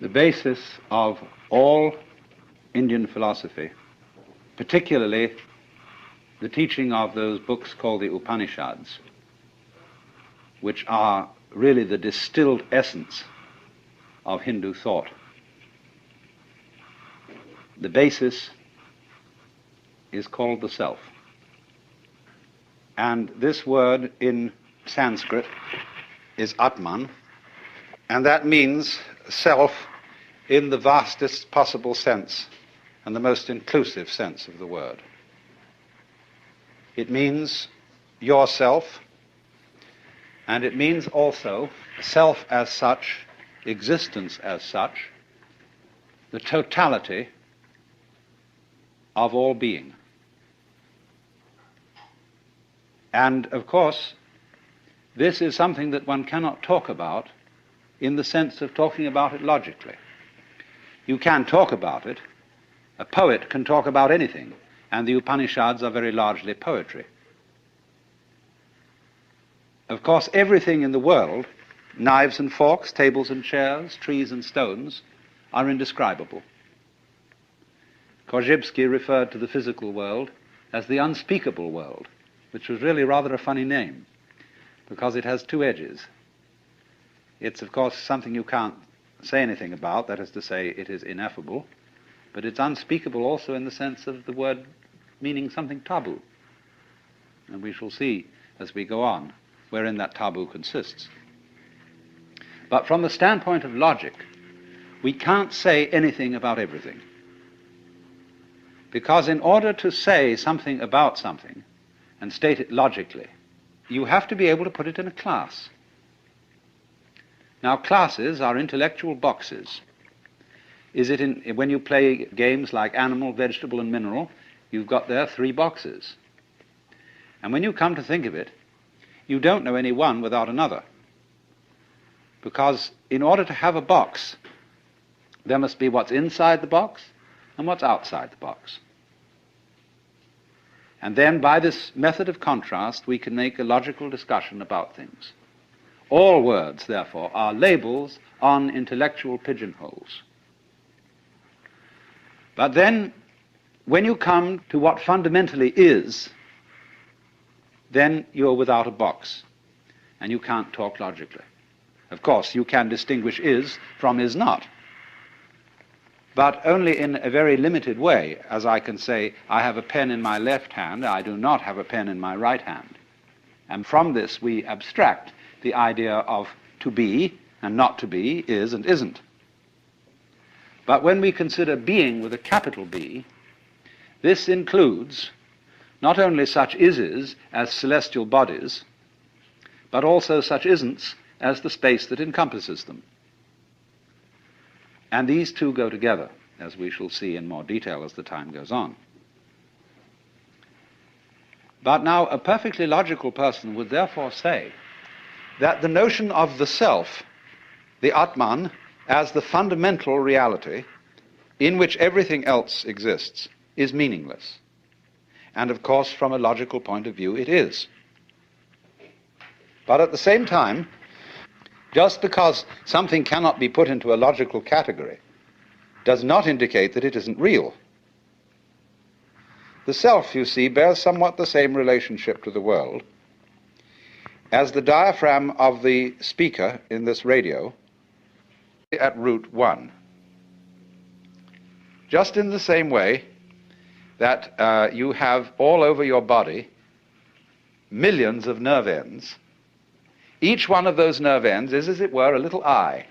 The basis of all Indian philosophy, particularly the teaching of those books called the Upanishads, which are really the distilled essence of Hindu thought. The basis is called the self. And this word in Sanskrit is Atman, and that means self in the vastest possible sense and the most inclusive sense of the word. It means yourself, and it means also self as such, existence as such, the totality of all being. And of course, this is something that one cannot talk about in the sense of talking about it logically. You can talk about it. A poet can talk about anything, and the Upanishads are very largely poetry. Of course, everything in the world, knives and forks, tables and chairs, trees and stones, are indescribable. Korzybski referred to the physical world as the unspeakable world, which was really rather a funny name, because it has two edges. It's, of course, something you can't say anything about, that is to say, it is ineffable, but it's unspeakable also in the sense of the word meaning something taboo. And we shall see as we go on wherein that taboo consists. But from the standpoint of logic, we can't say anything about everything. Because in order to say something about something and state it logically, you have to be able to put it in a class. Now, classes are intellectual boxes. When you play games like animal, vegetable, and mineral, you've got there 3 boxes. And when you come to think of it, you don't know any one without another. Because in order to have a box, there must be what's inside the box and what's outside the box. And then by this method of contrast, we can make a logical discussion about things. All words, therefore, are labels on intellectual pigeonholes. But then, when you come to what fundamentally is, then you're without a box, and you can't talk logically. Of course, you can distinguish is from is not, but only in a very limited way, as I can say, I have a pen in my left hand, I do not have a pen in my right hand. And from this we abstract the idea of to be and not to be, is and isn't. But when we consider being with a capital B, this includes not only such ises as celestial bodies, but also such isn'ts as the space that encompasses them. And these two go together, as we shall see in more detail as the time goes on. But now a perfectly logical person would therefore say that the notion of the self, the Atman, as the fundamental reality in which everything else exists, is meaningless. And of course, from a logical point of view, it is. But at the same time, just because something cannot be put into a logical category does not indicate that it isn't real. The self, you see, bears somewhat the same relationship to the world as the diaphragm of the speaker in this radio at root 1. Just in the same way that you have all over your body millions of nerve ends, each one of those nerve ends is, as it were, a little eye,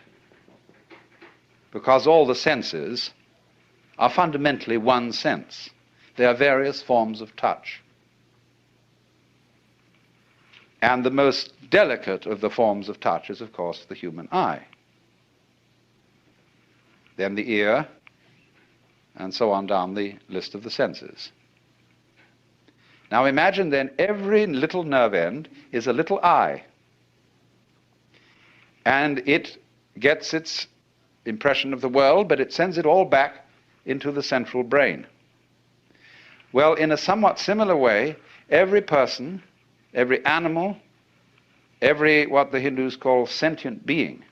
because all the senses are fundamentally one sense. There are various forms of touch. And the most delicate of the forms of touch is, of course, the human eye. Then the ear, and so on down the list of the senses. Now imagine then every little nerve end is a little eye, and it gets its impression of the world, but it sends it all back into the central brain. Well, in a somewhat similar way, every person, every animal, every what the Hindus call sentient being,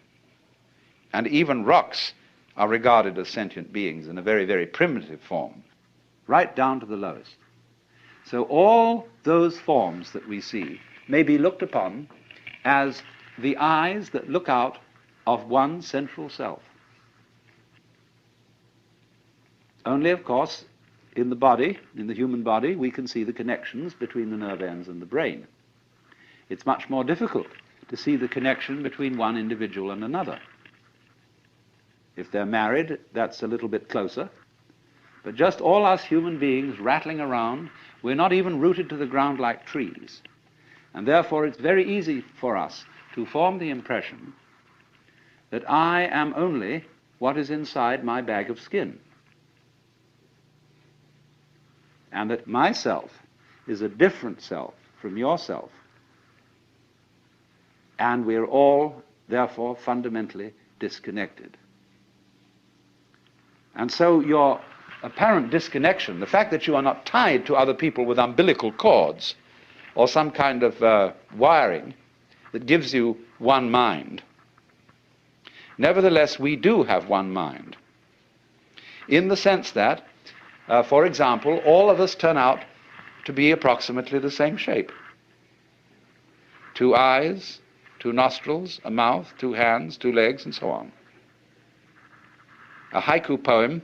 and even rocks are regarded as sentient beings in a very, very primitive form, right down to the lowest. So all those forms that we see may be looked upon as the eyes that look out of one central self. Only, of course, in the body, in the human body, we can see the connections between the nerve ends and the brain. It's much more difficult to see the connection between one individual and another. If they're married, that's a little bit closer. But just all us human beings rattling around, we're not even rooted to the ground like trees. And therefore it's very easy for us to form the impression that I am only what is inside my bag of skin. And that myself is a different self from yourself. And we're all, therefore, fundamentally disconnected. And so your apparent disconnection, the fact that you are not tied to other people with umbilical cords or some kind of wiring that gives you one mind, nevertheless, we do have one mind. In the sense that, for example, all of us turn out to be approximately the same shape. 2 eyes, 2 nostrils, a mouth, 2 hands, 2 legs, and so on. A haiku poem,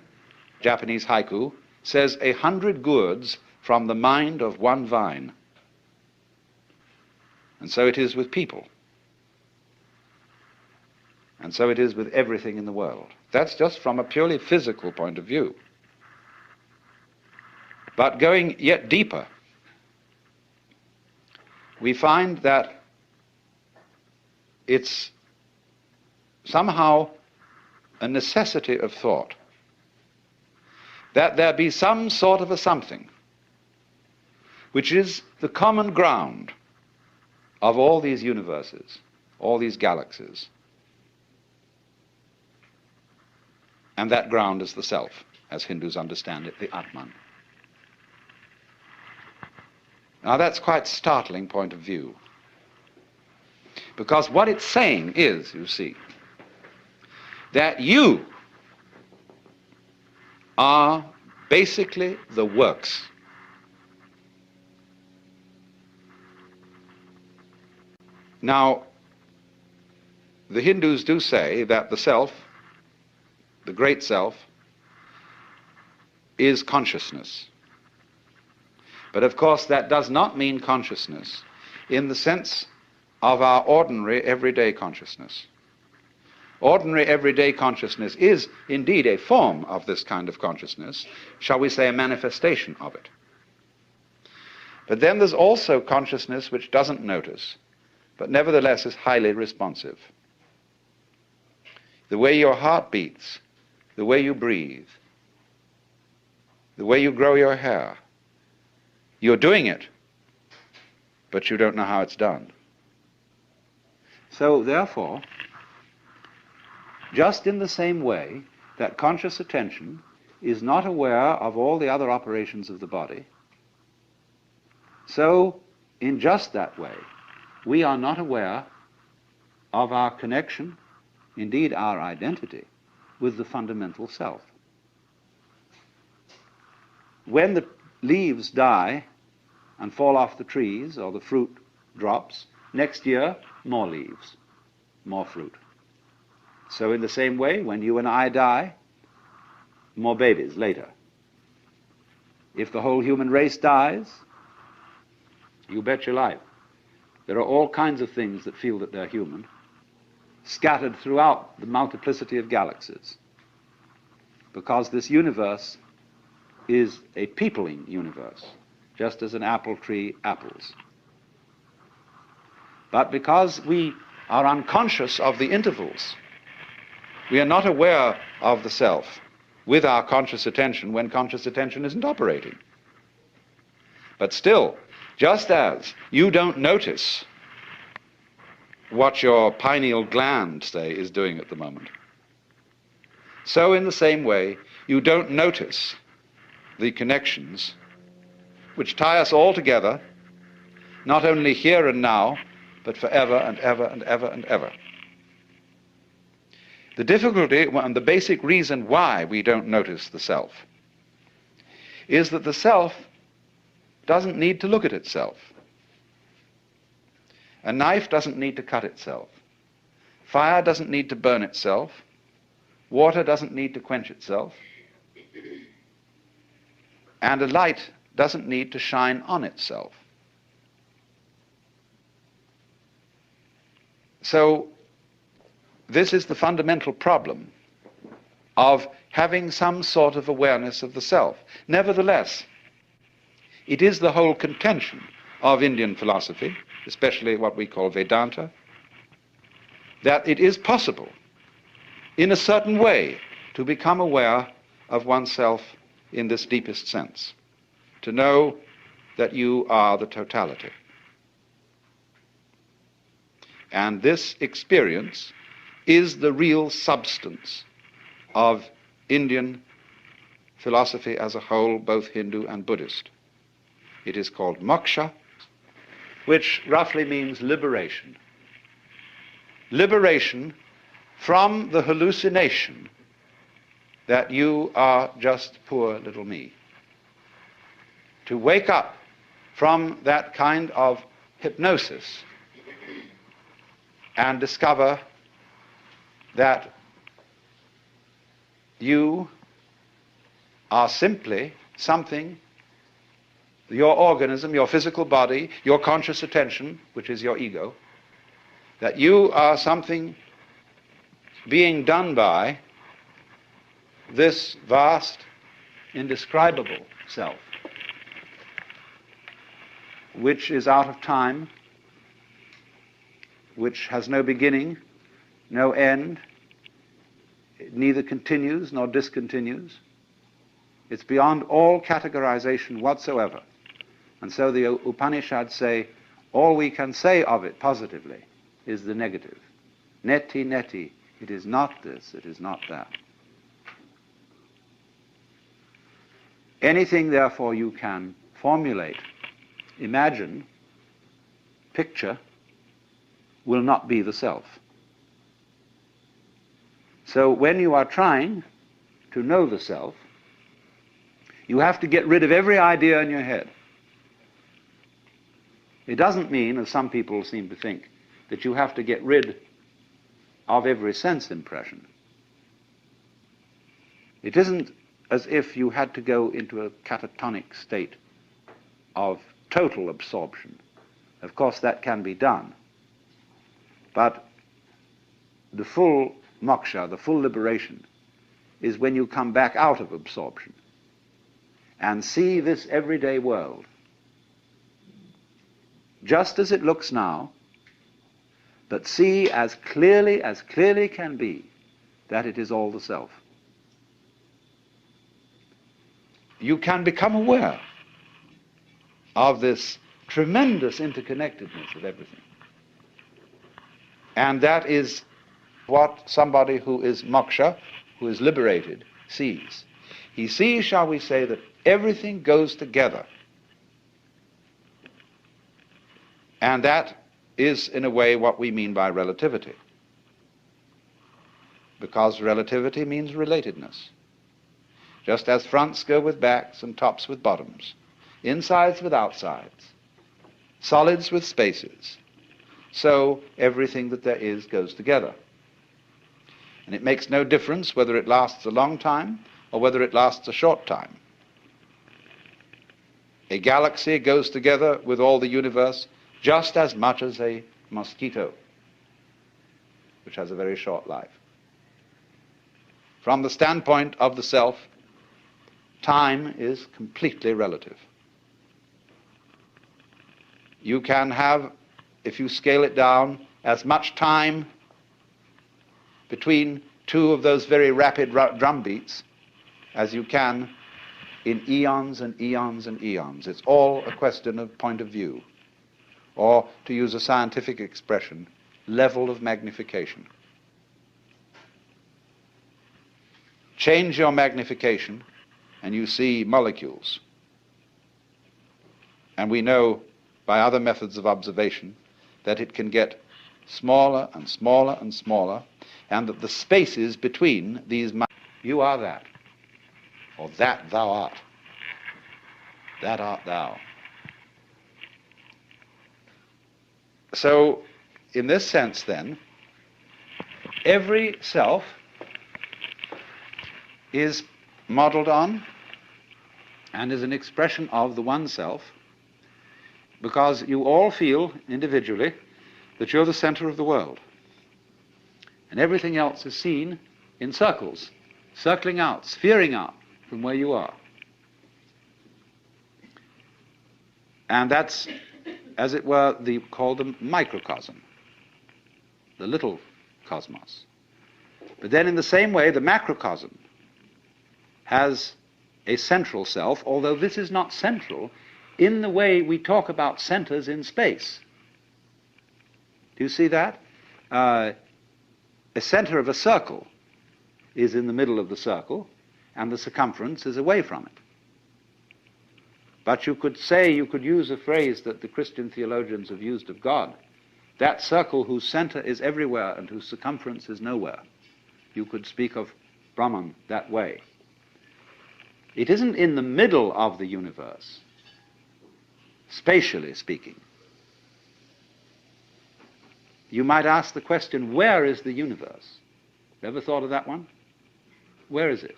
Japanese haiku, says 100 gourds from the mind of one vine. And so it is with people. And so it is with everything in the world. That's just from a purely physical point of view. But going yet deeper, we find that it's somehow a necessity of thought that there be some sort of a something which is the common ground of all these universes, all these galaxies. And that ground is the self, as Hindus understand it, the Atman. Now that's quite a startling point of view. Because what it's saying is, you see, that you are basically the works. Now, the Hindus do say that the self, the great self, is consciousness. But of course that does not mean consciousness in the sense of our ordinary everyday consciousness. Ordinary everyday consciousness is indeed a form of this kind of consciousness, shall we say a manifestation of it. But then there's also consciousness which doesn't notice, but nevertheless is highly responsive. The way your heart beats, the way you breathe, the way you grow your hair, you're doing it, but you don't know how it's done. So therefore, just in the same way that conscious attention is not aware of all the other operations of the body, so in just that way, we are not aware of our connection, indeed our identity, with the fundamental self. When the leaves die and fall off the trees, or the fruit drops, next year, more leaves, more fruit. So in the same way, when you and I die, more babies later. If the whole human race dies, you bet your life. There are all kinds of things that feel that they're human, scattered throughout the multiplicity of galaxies. Because this universe is a peopling universe, just as an apple tree apples. But because we are unconscious of the intervals, we are not aware of the self with our conscious attention when conscious attention isn't operating. But still, just as you don't notice what your pineal gland, say, is doing at the moment, so in the same way, you don't notice the connections which tie us all together, not only here and now, but forever and ever and ever and ever. The difficulty, and the basic reason why we don't notice the self, is that the self doesn't need to look at itself. A knife doesn't need to cut itself. Fire doesn't need to burn itself. Water doesn't need to quench itself. And a light doesn't need to shine on itself. So this is the fundamental problem of having some sort of awareness of the self. Nevertheless, it is the whole contention of Indian philosophy, especially what we call Vedanta, that it is possible, in a certain way, to become aware of oneself in this deepest sense, to know that you are the totality. And this experience is the real substance of Indian philosophy as a whole, both Hindu and Buddhist. It is called moksha, which roughly means liberation. Liberation from the hallucination that you are just poor little me. To wake up from that kind of hypnosis and discover that you are simply something, your organism, your physical body, your conscious attention, which is your ego, that you are something being done by this vast, indescribable self, which is out of time, which has no beginning, no end, it neither continues nor discontinues. It's beyond all categorization whatsoever. And so the Upanishads say, all we can say of it positively is the negative. Neti, neti, it is not this, it is not that. Anything, therefore, you can formulate, imagine, picture, will not be the self. So when you are trying to know the self, you have to get rid of every idea in your head. It doesn't mean, as some people seem to think, that you have to get rid of every sense impression. It isn't as if you had to go into a catatonic state of total absorption. Of course, that can be done. But the full moksha, the full liberation, is when you come back out of absorption and see this everyday world just as it looks now, but see as clearly can be that it is all the self. You can become aware of this tremendous interconnectedness of everything. And that is what somebody who is moksha, who is liberated, sees. He sees, shall we say, that everything goes together. And that is, in a way, what we mean by relativity. Because relativity means relatedness. Just as fronts go with backs and tops with bottoms, insides with outsides, solids with spaces, so everything that there is goes together. And it makes no difference whether it lasts a long time or whether it lasts a short time. A galaxy goes together with all the universe just as much as a mosquito, which has a very short life. From the standpoint of the self, time is completely relative. You can have, if you scale it down, as much time between two of those very rapid drum beats as you can in eons and eons and eons. It's all a question of point of view, or, to use a scientific expression, level of magnification. Change your magnification and you see molecules. And we know by other methods of observation that it can get smaller and smaller and smaller, and that the spaces between these, you are that, or that thou art, that art thou. So, in this sense then, every self is modeled on and is an expression of the one self, because you all feel individually that you're the center of the world. And everything else is seen in circles, circling out, sphering out from where you are. And that's, as it were, called the microcosm, the little cosmos. But then in the same way, the macrocosm has a central self, although this is not central in the way we talk about centers in space. Do you see that? A center of a circle is in the middle of the circle, and the circumference is away from it. But you could use a phrase that the Christian theologians have used of God, that circle whose center is everywhere and whose circumference is nowhere. You could speak of Brahman that way. It isn't in the middle of the universe, spatially speaking. You might ask the question, where is the universe? Ever thought of that one? Where is it?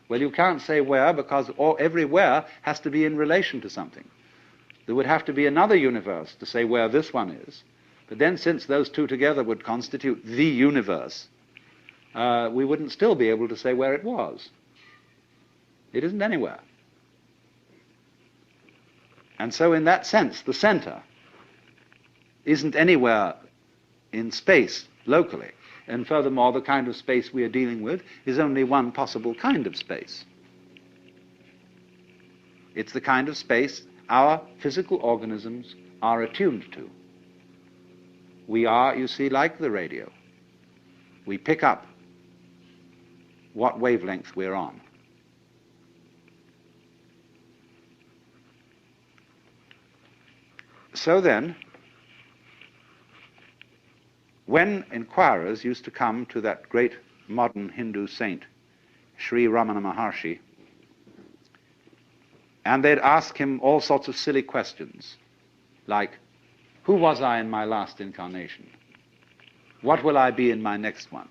Well, you can't say where, because every where has to be in relation to something. There would have to be another universe to say where this one is. But then, since those two together would constitute the universe, we wouldn't still be able to say where it was. It isn't anywhere. And so in that sense, the center isn't anywhere in space locally. And furthermore, the kind of space we are dealing with is only one possible kind of space. It's the kind of space our physical organisms are attuned to. We are, you see, like the radio. We pick up what wavelength we're on. So then, when inquirers used to come to that great modern Hindu saint, Sri Ramana Maharshi, and they'd ask him all sorts of silly questions, like, who was I in my last incarnation? What will I be in my next one?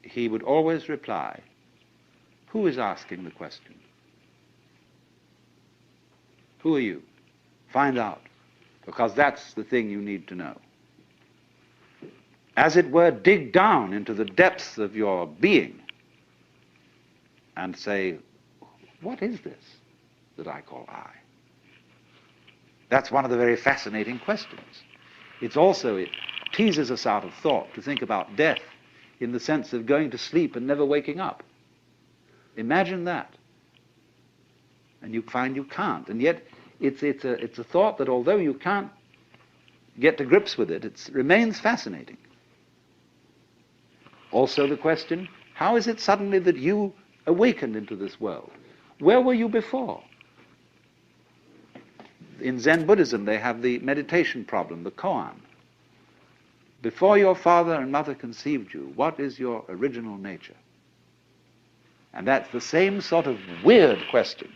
He would always reply, who is asking the question? Who are you? Find out, because that's the thing you need to know. As it were, dig down into the depths of your being and say, what is this that I call I? That's one of the very fascinating questions. It teases us out of thought to think about death in the sense of going to sleep and never waking up. Imagine that. And you find you can't. And yet, it's a thought that although you can't get to grips with it, it remains fascinating. Also the question, how is it suddenly that you awakened into this world? Where were you before? In Zen Buddhism, they have the meditation problem, the koan. Before your father and mother conceived you, what is your original nature? And that's the same sort of weird question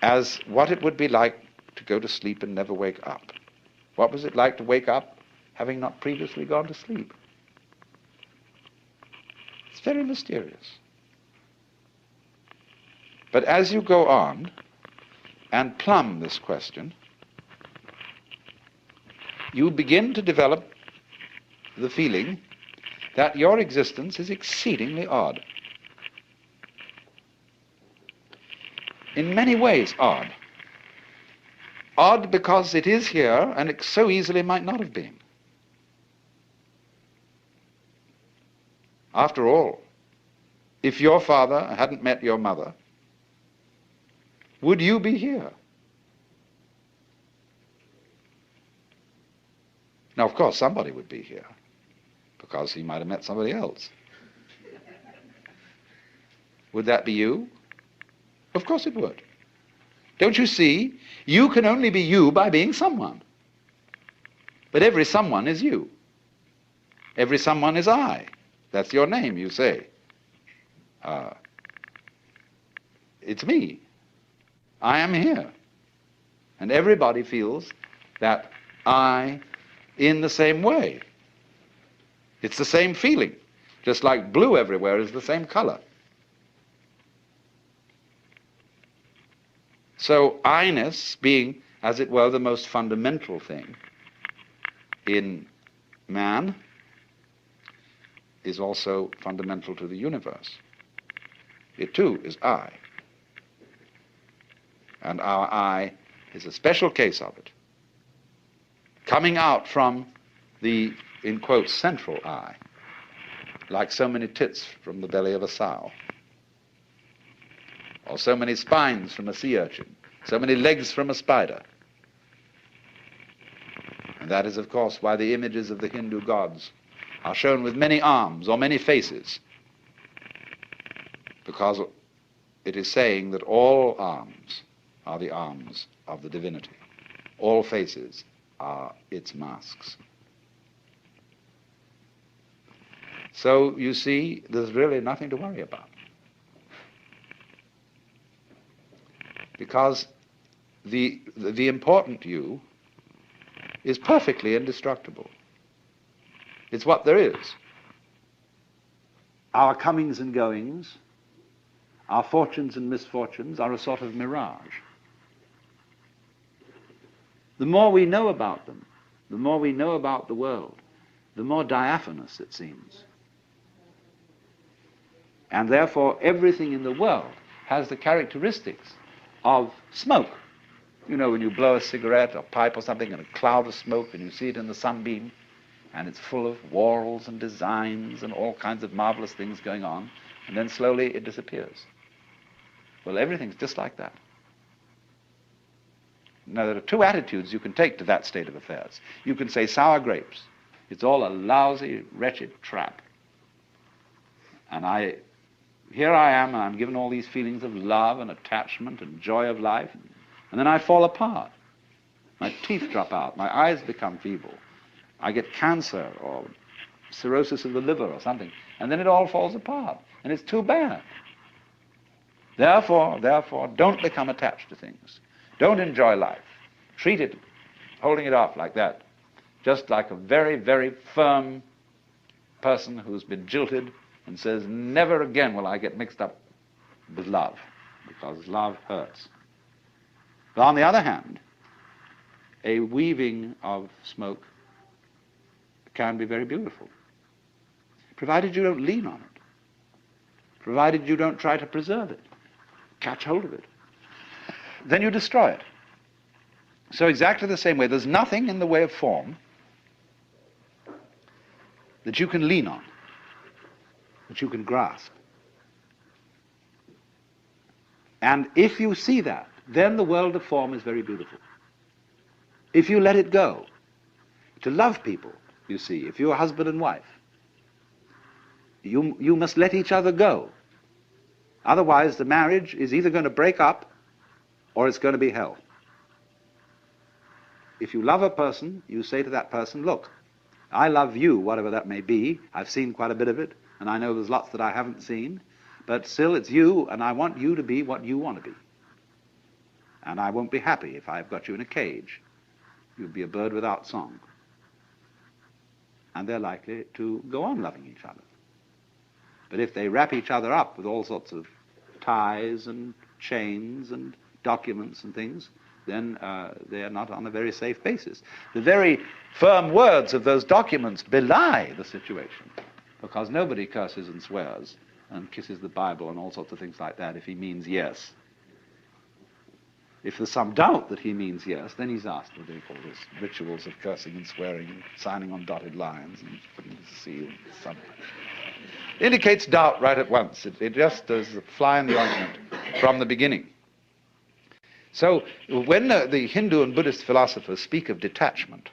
as what it would be like to go to sleep and never wake up. What was it like to wake up having not previously gone to sleep? It's very mysterious. But as you go on and plumb this question, you begin to develop the feeling that your existence is exceedingly odd. In many ways odd. Odd because it is here and it so easily might not have been. After all, if your father hadn't met your mother, would you be here? Now, of course, somebody would be here, because he might have met somebody else. Would that be you? Of course it would. Don't you see? You can only be you by being someone. But every someone is you. Every someone is I. That's your name, you say. It's me. I am here. And everybody feels that I in the same way. It's the same feeling, just like blue everywhere is the same color. So I-ness being, as it were, the most fundamental thing in man is also fundamental to the universe. It too is I. And our I is a special case of it, coming out from the, in quotes, central I, like so many tits from the belly of a sow, or so many spines from a sea urchin, so many legs from a spider. And that is, of course, why the images of the Hindu gods are shown with many arms or many faces, because it is saying that all arms are the arms of the divinity. All faces are its masks. So, you see, there's really nothing to worry about. Because the important you is perfectly indestructible. It's what there is. Our comings and goings, our fortunes and misfortunes are a sort of mirage. The more we know about them, the more we know about the world, the more diaphanous it seems. And therefore everything in the world has the characteristics of smoke. You know, when you blow a cigarette or pipe or something and a cloud of smoke and you see it in the sunbeam and it's full of whorls and designs and all kinds of marvelous things going on, and then slowly it disappears. Well, everything's just like that. Now, there are two attitudes you can take to that state of affairs. You can say sour grapes. It's all a lousy, wretched trap. And here I am, and I'm given all these feelings of love and attachment and joy of life, and then I fall apart. My teeth drop out, my eyes become feeble, I get cancer or cirrhosis of the liver or something, and then it all falls apart, and it's too bad. Therefore, don't become attached to things. Don't enjoy life. Treat it, holding it off like that, just like a very, very firm person who's been jilted and says, never again will I get mixed up with love, because love hurts. But on the other hand, a weaving of smoke can be very beautiful, provided you don't lean on it, provided you don't try to preserve it, catch hold of it. Then you destroy it. So exactly the same way, there's nothing in the way of form that you can lean on, that you can grasp. And if you see that, then the world of form is very beautiful. If you let it go, to love people, you see, if you're husband and wife, you must let each other go. Otherwise, the marriage is either going to break up or it's going to be hell. If you love a person, you say to that person, look, I love you, whatever that may be. I've seen quite a bit of it, and I know there's lots that I haven't seen, but still it's you, and I want you to be what you want to be. And I won't be happy if I've got you in a cage. You'll be a bird without song. And they're likely to go on loving each other. But if they wrap each other up with all sorts of ties and chains and documents and things, then they are not on a very safe basis. The very firm words of those documents belie the situation, because nobody curses and swears and kisses the Bible and all sorts of things like that if he means yes. If there's some doubt that he means yes, then he's asked what do you call this, rituals of cursing and swearing and signing on dotted lines and putting the seal. It indicates doubt right at once. It just does a fly in the ointment from the beginning. So when the Hindu and Buddhist philosophers speak of detachment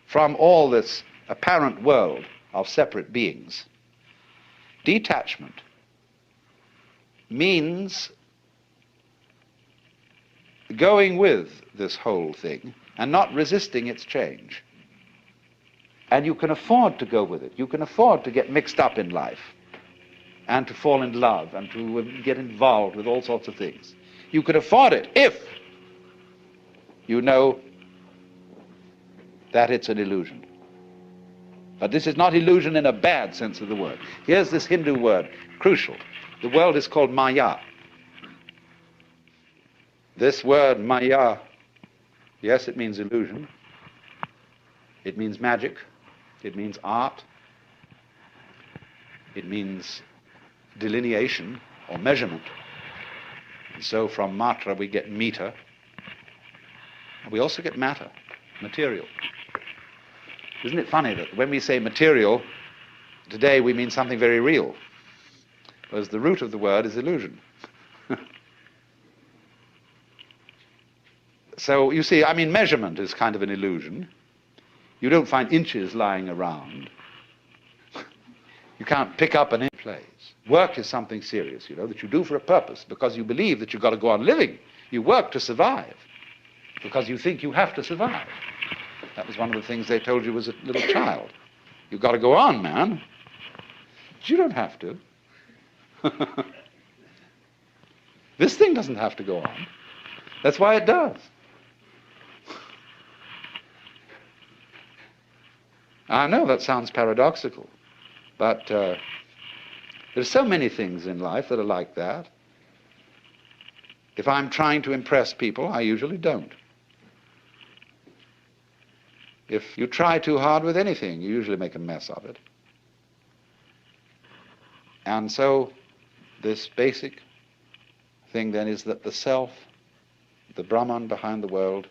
from all this apparent world of separate beings, detachment means going with this whole thing and not resisting its change. And you can afford to go with it. You can afford to get mixed up in life and to fall in love and to get involved with all sorts of things. You can afford it if you know that it's an illusion. But this is not illusion in a bad sense of the word. Here's this Hindu word, crucial. The world is called Maya. This word Maya, yes, it means illusion. It means magic. It means art. It means delineation or measurement. And so from matra we get meter. And we also get matter, material. Isn't it funny that when we say material, today we mean something very real, whereas the root of the word is illusion. So you see, I mean, measurement is kind of an illusion. You don't find inches lying around. You can't pick up an inch place. Work is something serious, you know, that you do for a purpose, because you believe that you've got to go on living. You work to survive, because you think you have to survive. That was one of the things they told you as a little child. You've got to go on, man. But you don't have to. This thing doesn't have to go on. That's why it does. I know that sounds paradoxical, but there's so many things in life that are like that. If I'm trying to impress people, I usually don't. If you try too hard with anything, you usually make a mess of it. And so this basic thing then is that the self, the Brahman behind the world,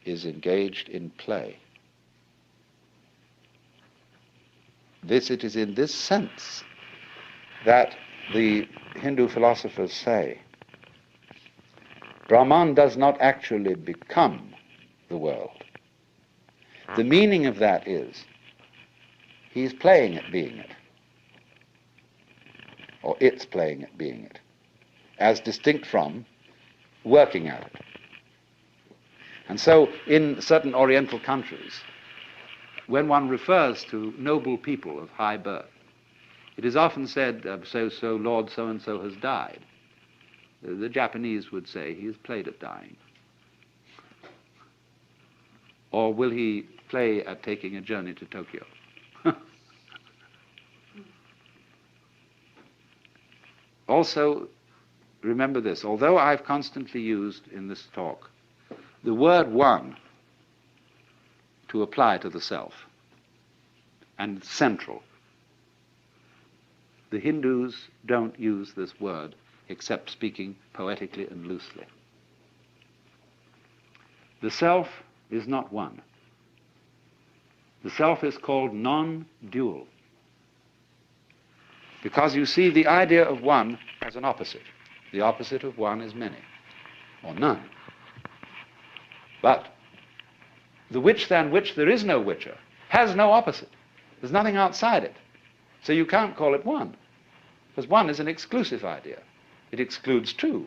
is engaged in play. It is in this sense that the Hindu philosophers say Brahman does not actually become the world. The meaning of that is he's playing at being it, or it's playing at being it, as distinct from working at it. And so in certain Oriental countries, when one refers to noble people of high birth, it is often said, so Lord so-and-so has died. The Japanese would say he has played at dying. Or will he play at taking a journey to Tokyo? Also, remember this, although I've constantly used in this talk the word one to apply to the self, and central, the Hindus don't use this word except speaking poetically and loosely. The self is not one. The self is called non-dual, because you see the idea of one as an opposite. The opposite of one is many, or none. But the which than which there is no whicher has no opposite. There's nothing outside it. So you can't call it one, because one is an exclusive idea. It excludes two.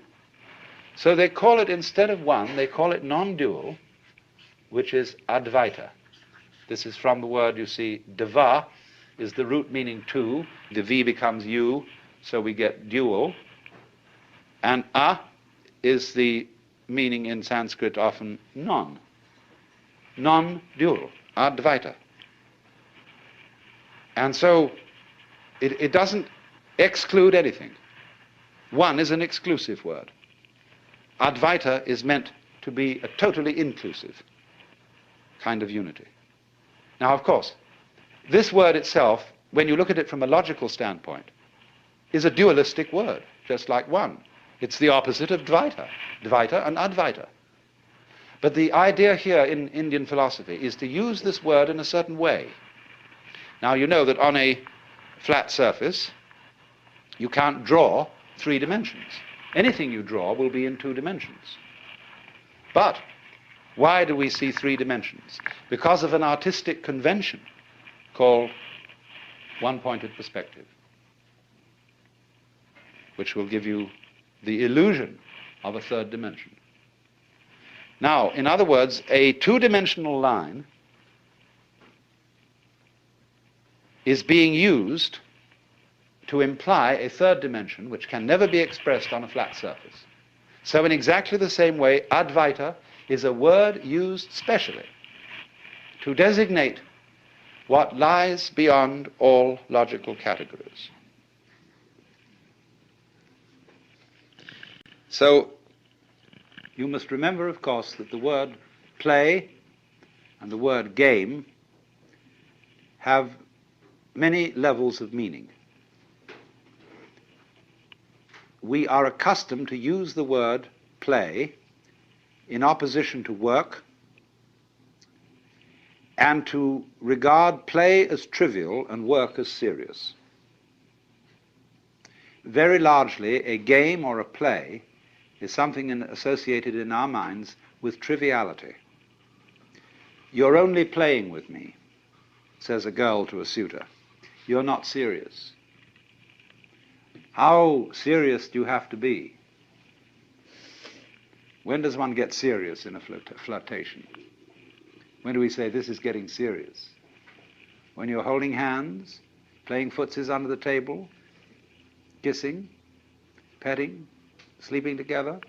So they call it, instead of one, they call it non-dual, which is Advaita. This is from the word, you see, Deva is the root meaning two. The V becomes U, so we get dual. And A is the meaning in Sanskrit often non. Non-dual, Advaita. And so it doesn't exclude anything. One is an exclusive word. Advaita is meant to be a totally inclusive kind of unity. Now, of course, this word itself, when you look at it from a logical standpoint, is a dualistic word, just like one. It's the opposite of Dvaita, Dvaita and Advaita. But the idea here in Indian philosophy is to use this word in a certain way. Now, you know that on a flat surface, you can't draw 3 dimensions. Anything you draw will be in 2 dimensions. But why do we see 3 dimensions? Because of an artistic convention called one-pointed perspective, which will give you the illusion of a 3rd dimension. Now, in other words, a 2-dimensional line is being used to imply a third dimension which can never be expressed on a flat surface. So in exactly the same way, Advaita is a word used specially to designate what lies beyond all logical categories. So you must remember, of course, that the word play and the word game have many levels of meaning. We are accustomed to use the word play in opposition to work and to regard play as trivial and work as serious. Very largely, a game or a play is something associated in our minds with triviality. "You're only playing with me," says a girl to a suitor. "You're not serious." How serious do you have to be? When does one get serious in a flirtation? When do we say this is getting serious? When you're holding hands, playing footsies under the table, kissing, petting, sleeping together,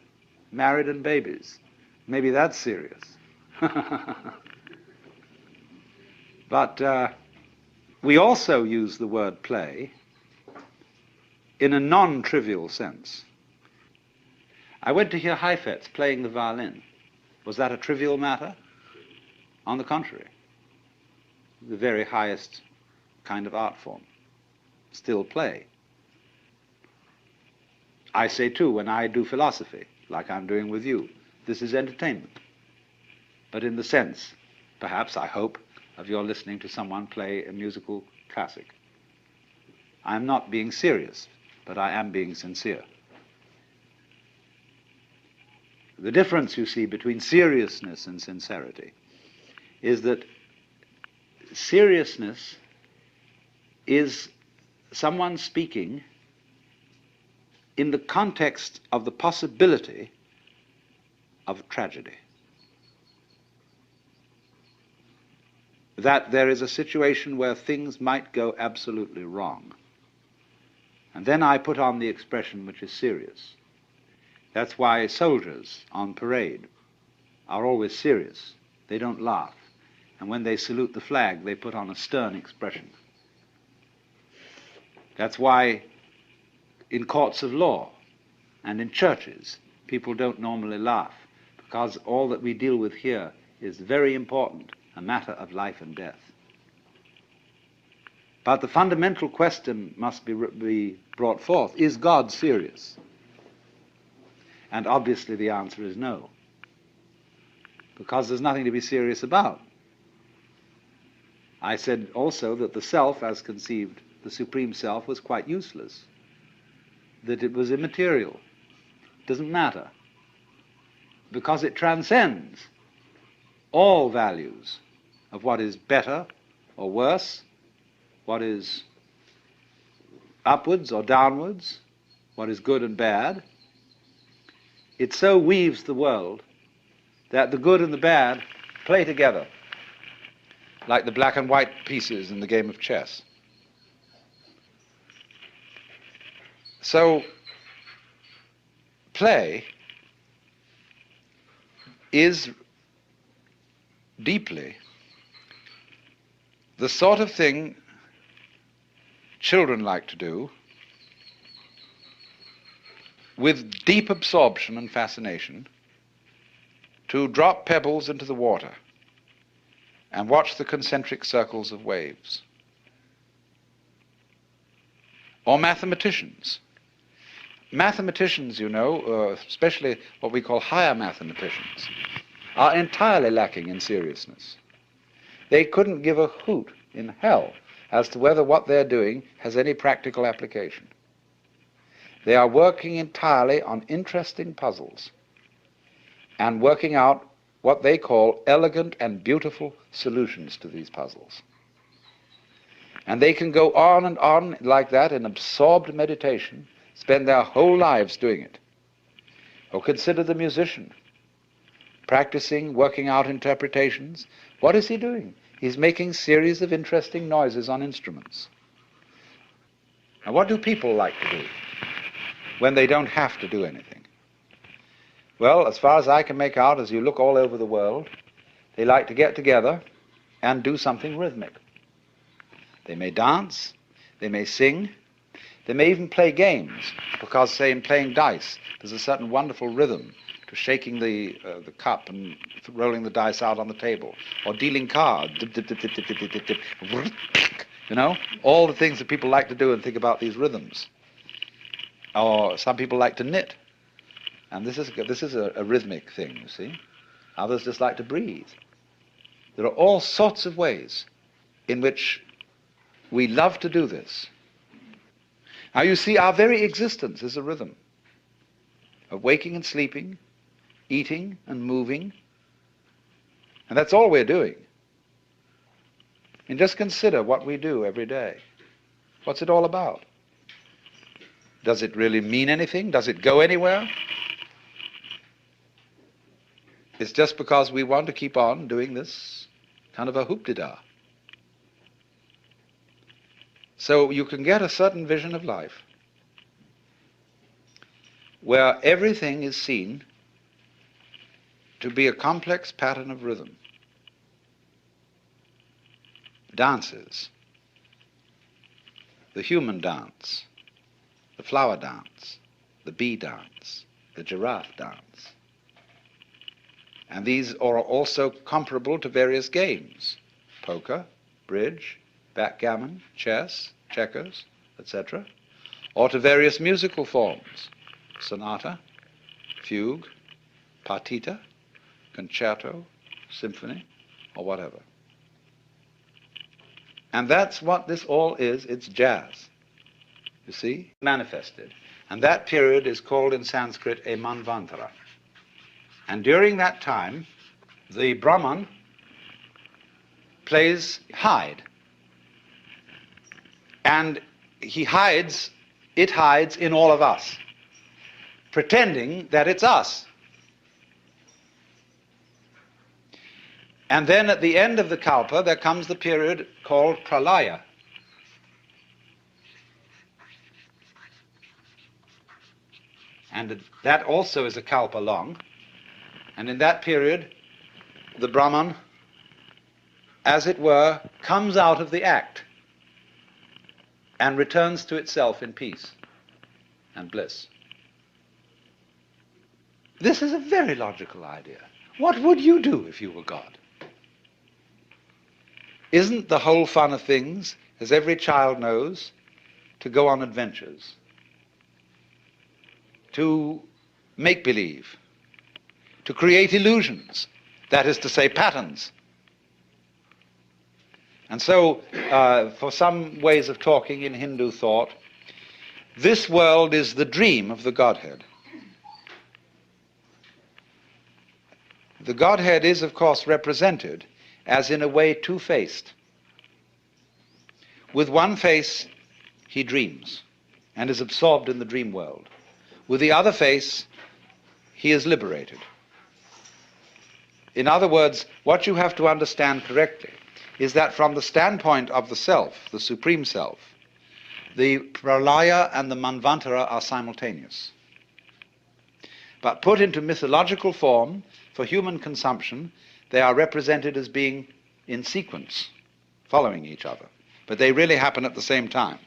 married and babies. Maybe that's serious. But we also use the word play in a non-trivial sense. I went to hear Heifetz playing the violin. Was that a trivial matter? On the contrary, the very highest kind of art form. Still play. I say too, when I do philosophy, like I'm doing with you, this is entertainment. But in the sense, perhaps, I hope, of your listening to someone play a musical classic. I'm not being serious, but I am being sincere. The difference, you see, between seriousness and sincerity is that seriousness is someone speaking in the context of the possibility of tragedy. That there is a situation where things might go absolutely wrong. And then I put on the expression which is serious. That's why soldiers on parade are always serious. They don't laugh. And when they salute the flag, they put on a stern expression. That's why in courts of law and in churches, people don't normally laugh, because all that we deal with here is very important, a matter of life and death. But the fundamental question must be brought forth: is God serious? And obviously the answer is no, because there's nothing to be serious about. I said also that the self, as conceived, the supreme self, was quite useless, that it was immaterial, doesn't matter, because it transcends all values of what is better or worse, what is upwards or downwards, what is good and bad. It so weaves the world that the good and the bad play together, like the black and white pieces in the game of chess. So, play is deeply the sort of thing children like to do with deep absorption and fascination, to drop pebbles into the water and watch the concentric circles of waves. Or mathematicians. Mathematicians, you know, especially what we call higher mathematicians, are entirely lacking in seriousness. They couldn't give a hoot in hell as to whether what they're doing has any practical application. They are working entirely on interesting puzzles and working out what they call elegant and beautiful solutions to these puzzles. And they can go on and on like that in absorbed meditation, spend their whole lives doing it. Or consider the musician, practicing, working out interpretations. What is he doing? He's making series of interesting noises on instruments. Now, what do people like to do when they don't have to do anything? Well, as far as I can make out, as you look all over the world, they like to get together and do something rhythmic. They may dance, they may sing, they may even play games, because, say, in playing dice, there's a certain wonderful rhythm to shaking the cup and rolling the dice out on the table, or dealing cards, dip, dip, dip, dip, dip, dip, dip, dip, you know, all the things that people like to do and think about these rhythms. Or some people like to knit, and this is a rhythmic thing, you see. Others just like to breathe. There are all sorts of ways in which we love to do this. Now you see, our very existence is a rhythm of waking and sleeping, eating and moving, and that's all we're doing. And just consider what we do every day. What's it all about? Does it really mean anything? Does it go anywhere? It's just because we want to keep on doing this kind of a hoop-de-da. So you can get a certain vision of life where everything is seen to be a complex pattern of rhythm. Dances, the human dance, the flower dance, the bee dance, the giraffe dance. And these are also comparable to various games: poker, bridge, backgammon, chess, checkers, etc., or to various musical forms: sonata, fugue, partita, concerto, symphony, or whatever. And that's what this all is. It's jazz, you see, manifested. And that period is called in Sanskrit a manvantara. And during that time, the Brahman plays hide. And it hides in all of us, pretending that it's us. And then at the end of the kalpa, there comes the period called pralaya. And that also is a kalpa long. And in that period, the Brahman, as it were, comes out of the act and returns to itself in peace and bliss. This is a very logical idea. What would you do if you were God? Isn't the whole fun of things, as every child knows, to go on adventures, to make believe, to create illusions, that is to say, patterns? And so, for some ways of talking in Hindu thought, this world is the dream of the Godhead. The Godhead is, of course, represented as in a way two-faced. With one face, he dreams and is absorbed in the dream world. With the other face, he is liberated. In other words, what you have to understand correctly is that from the standpoint of the self, the supreme self, the pralaya and the manvantara are simultaneous. But put into mythological form for human consumption, they are represented as being in sequence, following each other. But they really happen at the same time.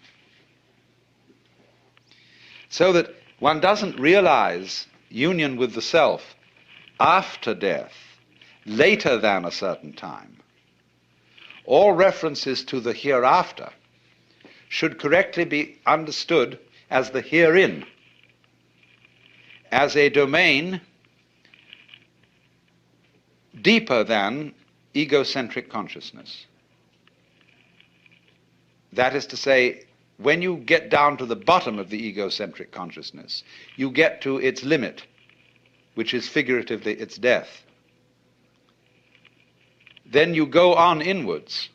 So that one doesn't realize union with the self after death, later than a certain time. All references to the hereafter should correctly be understood as the herein, as a domain deeper than egocentric consciousness. That is to say, when you get down to the bottom of the egocentric consciousness, you get to its limit, which is figuratively its death. Then you go on inwards,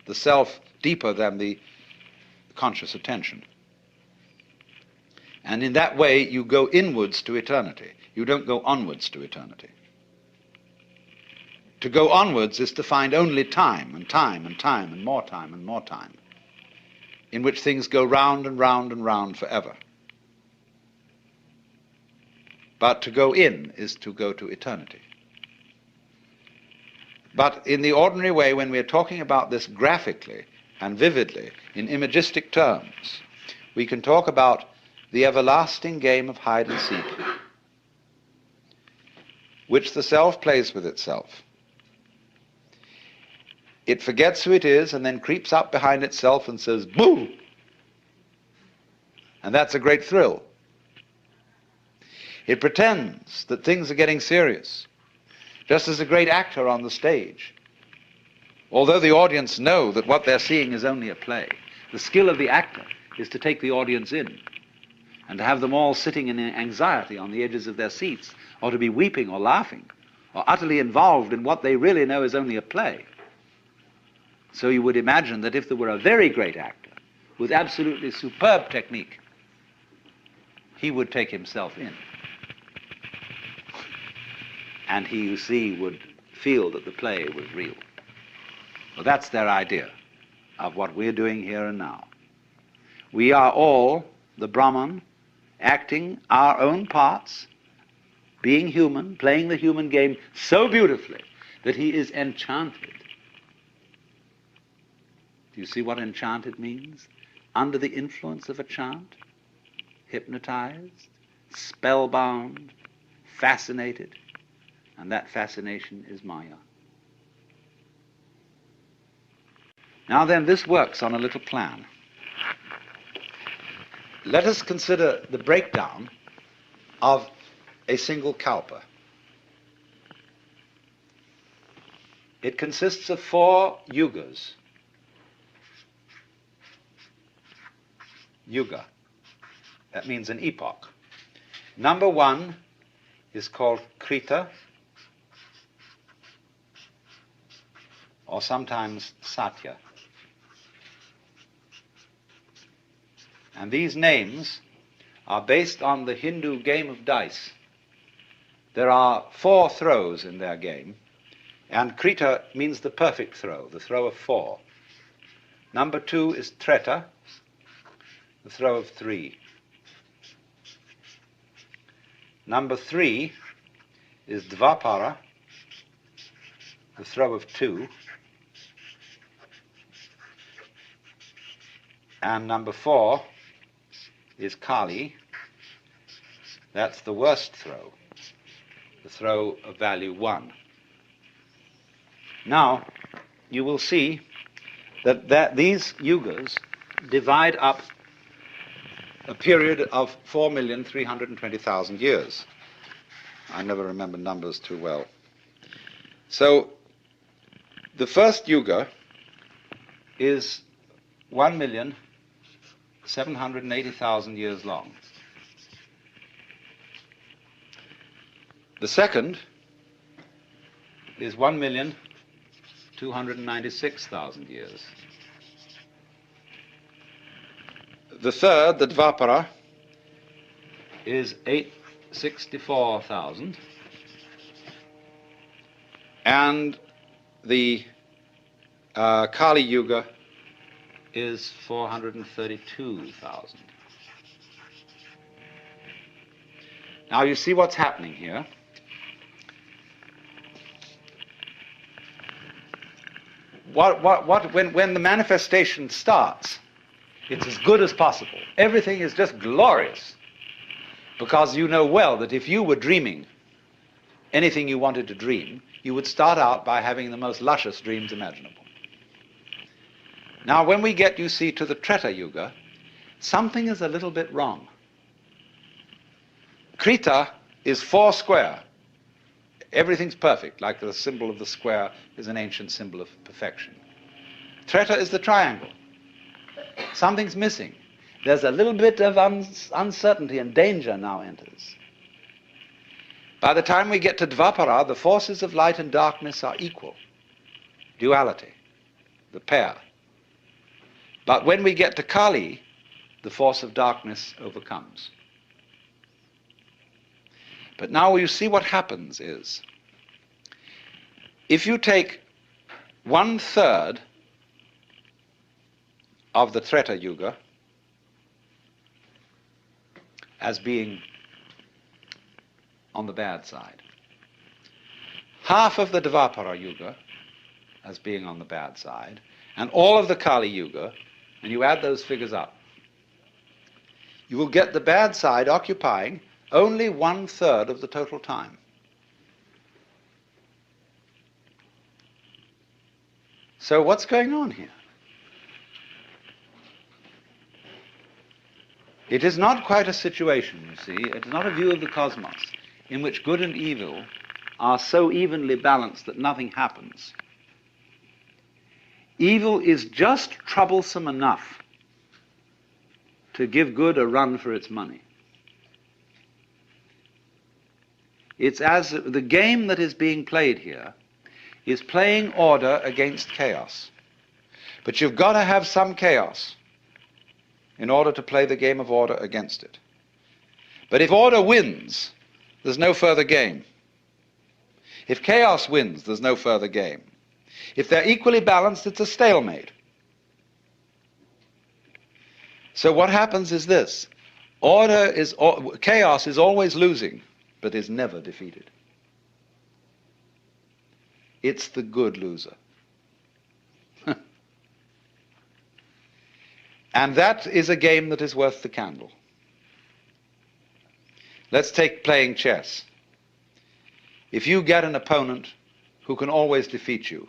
the self deeper than the conscious attention. And in that way, you go inwards to eternity. You don't go onwards to eternity. To go onwards is to find only time and time and time and more time and more time, in which things go round and round and round forever. But to go in is to go to eternity. But in the ordinary way, when we're talking about this graphically and vividly, in imagistic terms, we can talk about the everlasting game of hide and seek, which the self plays with itself. It forgets who it is and then creeps up behind itself and says, "Boo!" And that's a great thrill. It pretends that things are getting serious, just as a great actor on the stage. Although the audience know that what they're seeing is only a play, the skill of the actor is to take the audience in and to have them all sitting in anxiety on the edges of their seats, or to be weeping or laughing or utterly involved in what they really know is only a play. So you would imagine that if there were a very great actor with absolutely superb technique, he would take himself in. And he, you see, would feel that the play was real. Well, that's their idea of what we're doing here and now. We are all the Brahman, acting our own parts, being human, playing the human game so beautifully that he is enchanted. Do you see what enchanted means? Under the influence of a chant, hypnotized, spellbound, fascinated, and that fascination is Maya. Now then, this works on a little plan. Let us consider the breakdown of a single kalpa. It consists of 4 yugas. Yuga, that means an epoch. Number 1 is called Krita, or sometimes Satya. And these names are based on the Hindu game of dice. There are 4 throws in their game, and Krita means the perfect throw, the throw of 4. Number 2 is Treta, the throw of 3. Number 3 is Dvapara, the throw of 2. And number 4 is Kali, that's the worst throw, the throw of value 1. Now, you will see that these yugas divide up a period of 4,320,000 years. I never remember numbers too well. So, the first yuga is 1,780,000 years long. The second is 1,296,000 years. The third, the Dvapara, is 864,000. And the Kali Yuga is 432,000. Now you see what's happening here. When the manifestation starts, it's as good as possible. Everything is just glorious. Because you know well that if you were dreaming anything you wanted to dream, you would start out by having the most luscious dreams imaginable. Now when we get, you see, to the Treta Yuga, something is a little bit wrong. Krita is 4 square. Everything's perfect, like the symbol of the square is an ancient symbol of perfection. Treta is the triangle. Something's missing. There's a little bit of uncertainty, and danger now enters. By the time we get to Dvapara, the forces of light and darkness are equal. Duality, the pair. But when we get to Kali, the force of darkness overcomes. But now you see what happens is, If you take 1/3 of the Treta Yuga as being on the bad side, half of the Dvapara Yuga as being on the bad side, and all of the Kali Yuga, and you add those figures up, you will get the bad side occupying only 1/3 of the total time. So what's going on here? It is not quite a situation, you see. It is not a view of the cosmos in which good and evil are so evenly balanced that nothing happens. Evil is just troublesome enough to give good a run for its money. It's as the game that is being played here is playing order against chaos. But you've got to have some chaos in order to play the game of order against it. But if order wins, there's no further game. If chaos wins, there's no further game. If they're equally balanced, it's a stalemate. So what happens is this: chaos is always losing, but is never defeated. It's the good loser. And that is a game that is worth the candle. Let's take playing chess. If you get an opponent who can always defeat you,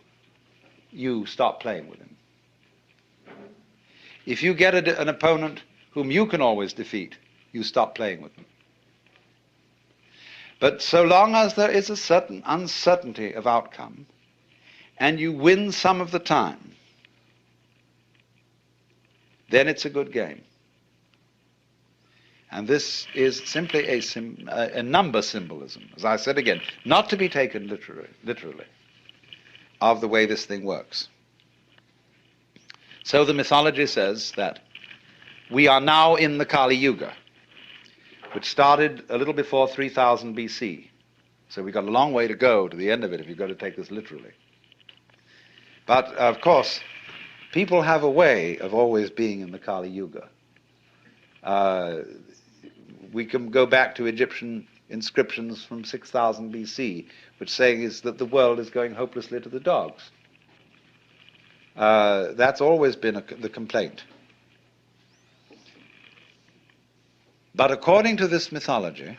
you stop playing with him. If you get an opponent whom you can always defeat, you stop playing with them. But so long as there is a certain uncertainty of outcome, and you win some of the time, then it's a good game. And this is simply a number symbolism, as I said again, not to be taken literally, of the way this thing works. So the mythology says that we are now in the Kali Yuga, which started a little before 3000 BC. So we've got a long way to go to the end of it if you've got to take this literally. But of course, people have a way of always being in the Kali Yuga. We can go back to Egyptian inscriptions from 6000 BC, which saying is that the world is going hopelessly to the dogs. That's always been the complaint. But according to this mythology,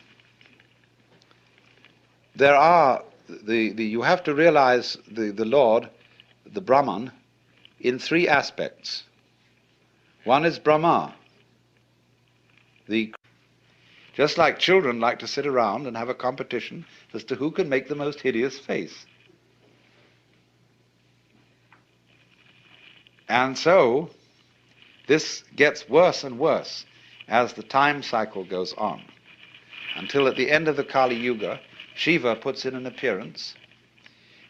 there are you have to realize the Lord, the Brahman, in three aspects. One is Brahma. Just like children like to sit around and have a competition as to who can make the most hideous face. And so this gets worse and worse as the time cycle goes on, until at the end of the Kali Yuga, Shiva puts in an appearance,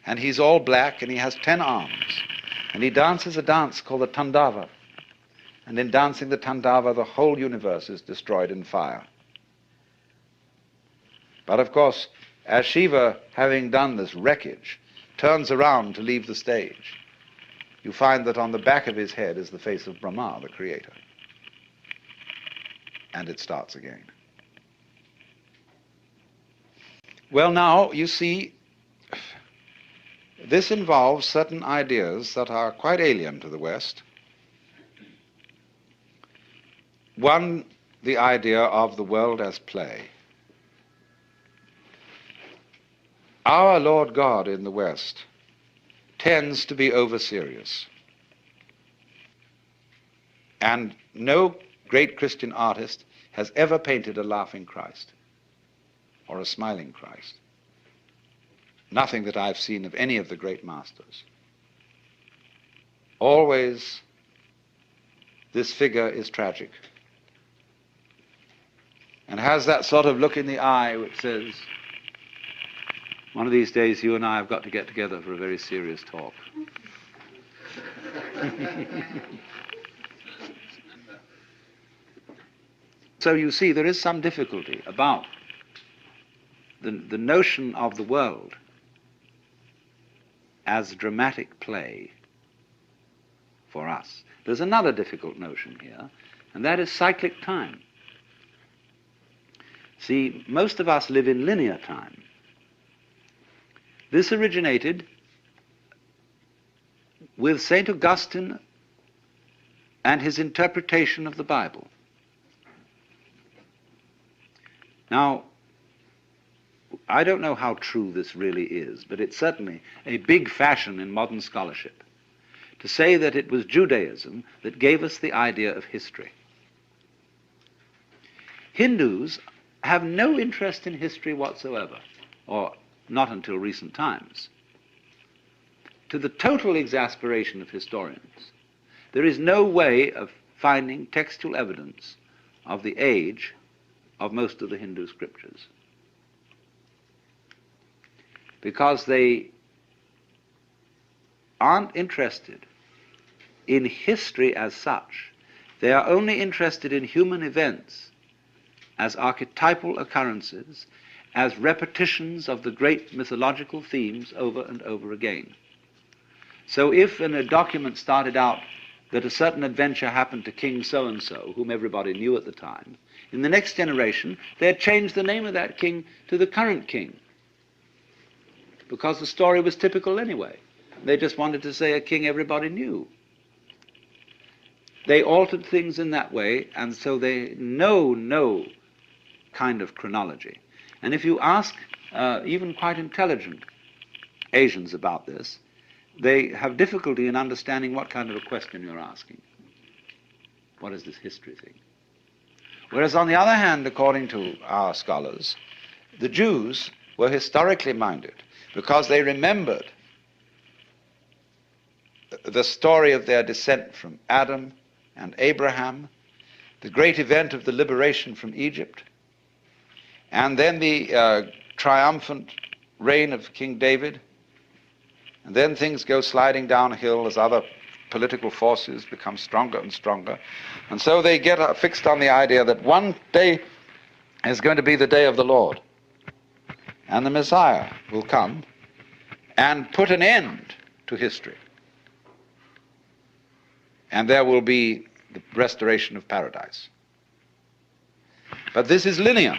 and he's all black and he has 10 arms, and he dances a dance called the Tandava. And in dancing the Tandava, the whole universe is destroyed in fire. But of course, as Shiva, having done this wreckage, turns around to leave the stage, you find that on the back of his head is the face of Brahma, the creator. And it starts again. Well, now, you see, this involves certain ideas that are quite alien to the West. One, the idea of the world as play. Our Lord God in the West tends to be over-serious. And no great Christian artist has ever painted a laughing Christ or a smiling Christ. Nothing that I've seen of any of the great masters. Always this figure is tragic and has that sort of look in the eye which says, one of these days you and I have got to get together for a very serious talk. So you see, there is some difficulty about the notion of the world as dramatic play for us. There's another difficult notion here, and that is cyclic time. See, most of us live in linear time. This originated with St. Augustine and his interpretation of the Bible. Now, I don't know how true this really is, but it's certainly a big fashion in modern scholarship to say that it was Judaism that gave us the idea of history. Hindus have no interest in history whatsoever, or not until recent times. To the total exasperation of historians, there is no way of finding textual evidence of the age of most of the Hindu scriptures, because they aren't interested in history as such. They are only interested in human events as archetypal occurrences, as repetitions of the great mythological themes over and over again. So if in a document started out that a certain adventure happened to King so-and-so, whom everybody knew at the time, in the next generation they had changed the name of that king to the current king, because the story was typical anyway. They just wanted to say a king everybody knew. They altered things in that way, and so they know no kind of chronology. And if you ask even quite intelligent Asians about this, they have difficulty in understanding what kind of a question you're asking. What is this history thing? Whereas on the other hand, according to our scholars, the Jews were historically minded because they remembered the story of their descent from Adam and Abraham, the great event of the liberation from Egypt, and then the triumphant reign of King David, and then things go sliding downhill as other political forces become stronger and stronger. And so they get fixed on the idea that one day is going to be the day of the Lord, and the Messiah will come and put an end to history. And there will be the restoration of paradise. But this is linear.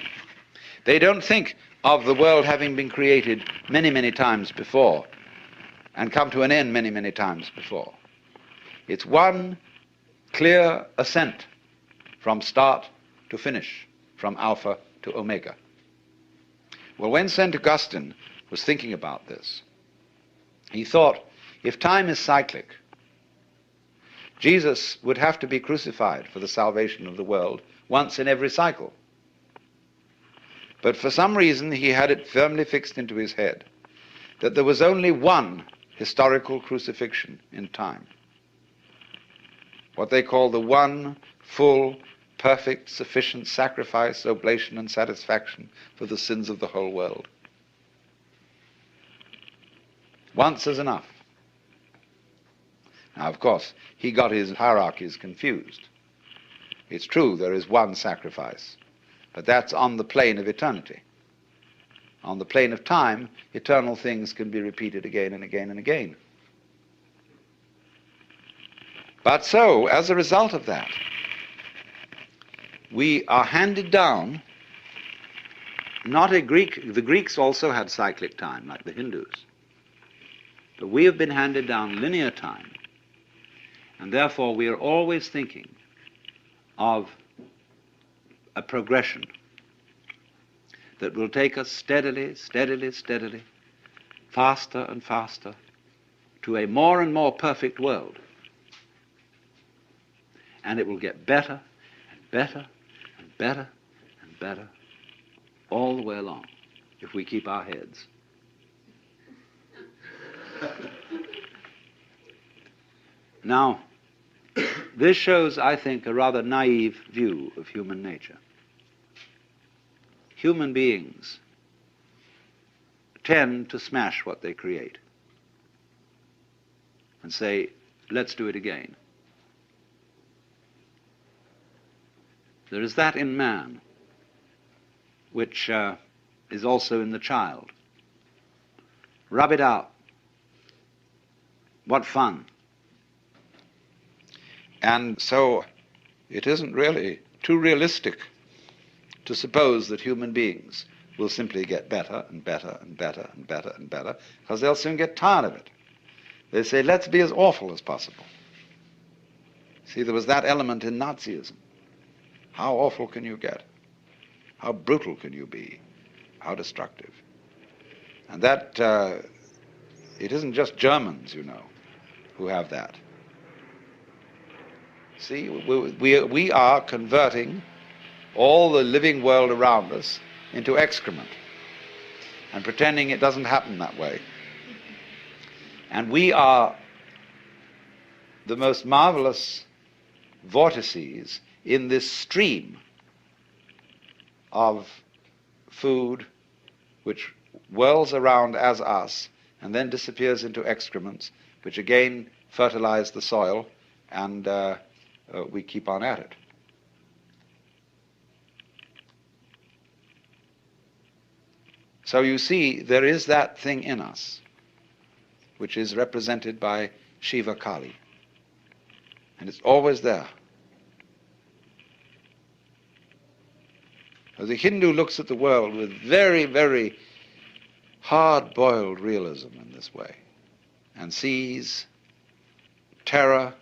They don't think of the world having been created many, many times before and come to an end many, many times before. It's one clear ascent from start to finish, from alpha to omega. Well, when St. Augustine was thinking about this, he thought, if time is cyclic, Jesus would have to be crucified for the salvation of the world once in every cycle. But for some reason he had it firmly fixed into his head that there was only one historical crucifixion in time, what they call the one full, perfect, sufficient sacrifice, oblation, and satisfaction for the sins of the whole world. Once is enough. Now, of course, he got his hierarchies confused. It's true, there is one sacrifice, but that's on the plane of eternity. On the plane of time, eternal things can be repeated again and again and again. But so, as a result of that, we are handed down not a Greek, the Greeks also had cyclic time, like the Hindus, but we have been handed down linear time. And therefore, we are always thinking of a progression that will take us steadily, steadily, steadily, faster and faster, to a more and more perfect world. And it will get better and better and better and better all the way along, if we keep our heads. Now, this shows, I think, a rather naive view of human nature. Human beings tend to smash what they create and say, let's do it again. There is that in man, which is also in the child. Rub it out. What fun. And so it isn't really too realistic to suppose that human beings will simply get better and better and better and better and better, because they'll soon get tired of it. They say, let's be as awful as possible. See, there was that element in Nazism. How awful can you get? How brutal can you be? How destructive? And that, it isn't just Germans, you know, who have that. See, we are converting all the living world around us into excrement and pretending it doesn't happen that way. And we are the most marvelous vortices in this stream of food which whirls around as us and then disappears into excrements, which again fertilize the soil, and we keep on at it. So you see, there is that thing in us, which is represented by Shiva Kali. And it's always there. The Hindu looks at the world with very, very hard-boiled realism in this way, and sees terror